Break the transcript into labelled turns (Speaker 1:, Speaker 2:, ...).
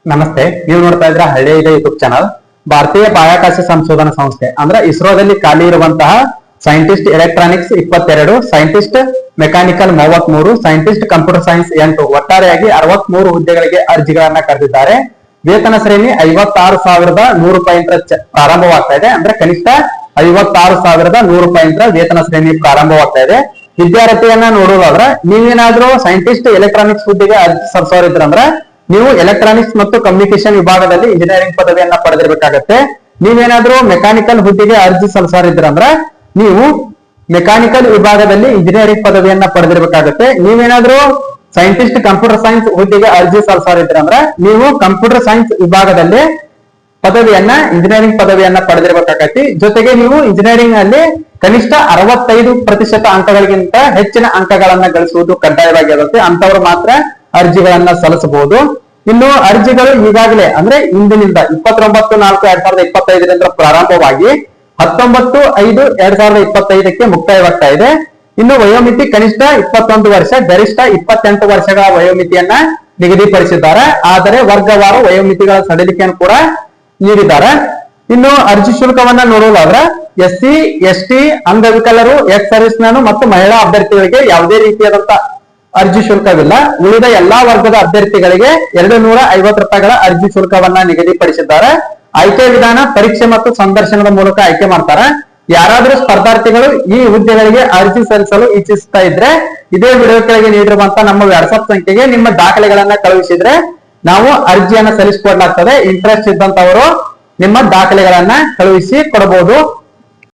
Speaker 1: ನಮಸ್ತೆ. ನೀವು ನೋಡ್ತಾ ಇದ್ರ ಹಳ್ಳಿ ಇದೆ ಯೂಟ್ಯೂಬ್ ಚಾನಲ್. ಭಾರತೀಯ ಬಾಹ್ಯಾಕಾಶ ಸಂಶೋಧನಾ ಸಂಸ್ಥೆ ಅಂದ್ರೆ ಇಸ್ರೋದಲ್ಲಿ ಖಾಲಿ ಇರುವಂತಹ scientist electronics 22, scientist mechanical 33, scientist computer science 8, ಒಟ್ಟಾರೆಯಾಗಿ 63 ಹುದ್ದೆಗಳಿಗೆ ಅರ್ಜಿಗಳನ್ನ ಕರೆದಿದ್ದಾರೆ. ವೇತನ ಶ್ರೇಣಿ 56,100 ರೂಪಾಯಿಂದ ಪ್ರಾರಂಭವಾಗ್ತಾ ಇದೆ. ಅಂದ್ರೆ ಕನಿಷ್ಠ 56,100 ರೂಪಾಯಿಂದ ವೇತನ ಶ್ರೇಣಿ ಪ್ರಾರಂಭವಾಗ್ತಾ ಇದೆ. ವಿದ್ಯಾರ್ಥಿಯನ್ನ ನೋಡೋದಾದ್ರೆ ನೀವೇನಾದ್ರೂ ಸೈಂಟಿಸ್ಟ್ ಎಲೆಕ್ಟ್ರಾನಿಕ್ಸ್ ಹುದ್ದೆಗೆ ಅರ್ಜಿ ಸಲ್ಲಿಸೋರಿದ್ರಂದ್ರೆ ನೀವು ಎಲೆಕ್ಟ್ರಾನಿಕ್ಸ್ ಮತ್ತು ಕಮ್ಯುನಿಕೇಶನ್ ವಿಭಾಗದಲ್ಲಿ ಇಂಜಿನಿಯರಿಂಗ್ ಪದವಿಯನ್ನ ಪಡೆದಿರಬೇಕಾಗತ್ತೆ. ನೀವೇನಾದ್ರೂ ಮೆಕ್ಯಾನಿಕಲ್ ಹುದ್ದೆಗೆ ಅರ್ಜಿ ಸಲ್ಲಿಸೋರಿದ್ರಂದ್ರ ನೀವು ಮೆಕ್ಯಾನಿಕಲ್ ವಿಭಾಗದಲ್ಲಿ ಇಂಜಿನಿಯರಿಂಗ್ ಪದವಿಯನ್ನ ಪಡೆದಿರಬೇಕಾಗತ್ತೆ. ನೀವೇನಾದ್ರೂ ಸೈಂಟಿಸ್ಟ್ ಕಂಪ್ಯೂಟರ್ ಸೈನ್ಸ್ ಹುದ್ದೆಗೆ ಅರ್ಜಿ ಸಲ್ಲಿಸೋರಿದ್ರಂದ್ರ ನೀವು ಕಂಪ್ಯೂಟರ್ ಸೈನ್ಸ್ ವಿಭಾಗದಲ್ಲಿ ಇಂಜಿನಿಯರಿಂಗ್ ಪದವಿಯನ್ನ ಪಡೆದಿರಬೇಕಾಗತ್ತೆ. ಜೊತೆಗೆ ನೀವು ಇಂಜಿನಿಯರಿಂಗ್ ನಲ್ಲಿ ಕನಿಷ್ಠ 65% ಅಂಕಗಳಿಗಿಂತ ಹೆಚ್ಚಿನ ಅಂಕಗಳನ್ನ ಗಳಿಸುವುದು ಕಡ್ಡಾಯವಾಗಿರುತ್ತೆ. ಅಂತವರು ಮಾತ್ರ ಅರ್ಜಿಗಳನ್ನ ಸಲ್ಲಿಸಬಹುದು. ಇನ್ನು ಅರ್ಜಿಗಳು ಈಗಾಗಲೇ ಅಂದ್ರೆ ಇಂದಿನಿಂದ 29/4/2025 ಪ್ರಾರಂಭವಾಗಿ 19/5/2025 ಮುಕ್ತಾಯವಾಗ್ತಾ ಇದೆ. ಇನ್ನು ವಯೋಮಿತಿ ಕನಿಷ್ಠ 21 ವರ್ಷ, ಗರಿಷ್ಠ 28 ವರ್ಷಗಳ ವಯೋಮಿತಿಯನ್ನ ನಿಗದಿಪಡಿಸಿದ್ದಾರೆ. ಆದರೆ ವರ್ಗವಾರು ವಯೋಮಿತಿಗಳ ಸಡಿಲಿಕೆಯನ್ನು ಕೂಡ ನೀಡಿದ್ದಾರೆ. ಇನ್ನು ಅರ್ಜಿ ಶುಲ್ಕವನ್ನ ನೋಡೋದಾದ್ರೆ SC, ST, ಅಂಗವಿಕಲರು, ಎಕ್ಸ್ ಸರ್ವಿಸ್ ಮ್ಯಾನ್ ಮತ್ತು ಮಹಿಳಾ ಅಭ್ಯರ್ಥಿಗಳಿಗೆ ಯಾವುದೇ ರೀತಿಯಾದಂತ ಅರ್ಜಿ ಶುಲ್ಕವಿಲ್ಲ. ಉಳಿದ ಎಲ್ಲಾ ವರ್ಗದ ಅಭ್ಯರ್ಥಿಗಳಿಗೆ 250 ರೂಪಾಯಿಗಳ ಅರ್ಜಿ ಶುಲ್ಕವನ್ನ ನಿಗದಿಪಡಿಸಿದ್ದಾರೆ. ಆಯ್ಕೆ ವಿಧಾನ ಪರೀಕ್ಷೆ ಮತ್ತು ಸಂದರ್ಶನದ ಮೂಲಕ ಆಯ್ಕೆ ಮಾಡ್ತಾರೆ. ಯಾರಾದ್ರೂ ಸ್ಪರ್ಧಾರ್ಥಿಗಳು ಈ ಹುದ್ದೆಗಳಿಗೆ ಅರ್ಜಿ ಸಲ್ಲಿಸಲು ಇಚ್ಛಿಸ್ತಾ ಇದ್ರೆ ಇದೇ ವಿಡಿಯೋ ಕೆಳಗೆ ನೀಡಿರುವಂತ ನಮ್ಮ ವಾಟ್ಸ್ಆಪ್ ಸಂಖ್ಯೆಗೆ ನಿಮ್ಮ ದಾಖಲೆಗಳನ್ನ ಕಳುಹಿಸಿದ್ರೆ ನಾವು ಅರ್ಜಿಯನ್ನ ಸಲ್ಲಿಸಿಕೊಡ್ಲಾಗ್ತದೆ. ಇಂಟ್ರೆಸ್ಟ್ ಇದ್ದಂತವರು ನಿಮ್ಮ ದಾಖಲೆಗಳನ್ನ ಕಳುಹಿಸಿ ಕೊಡಬಹುದು.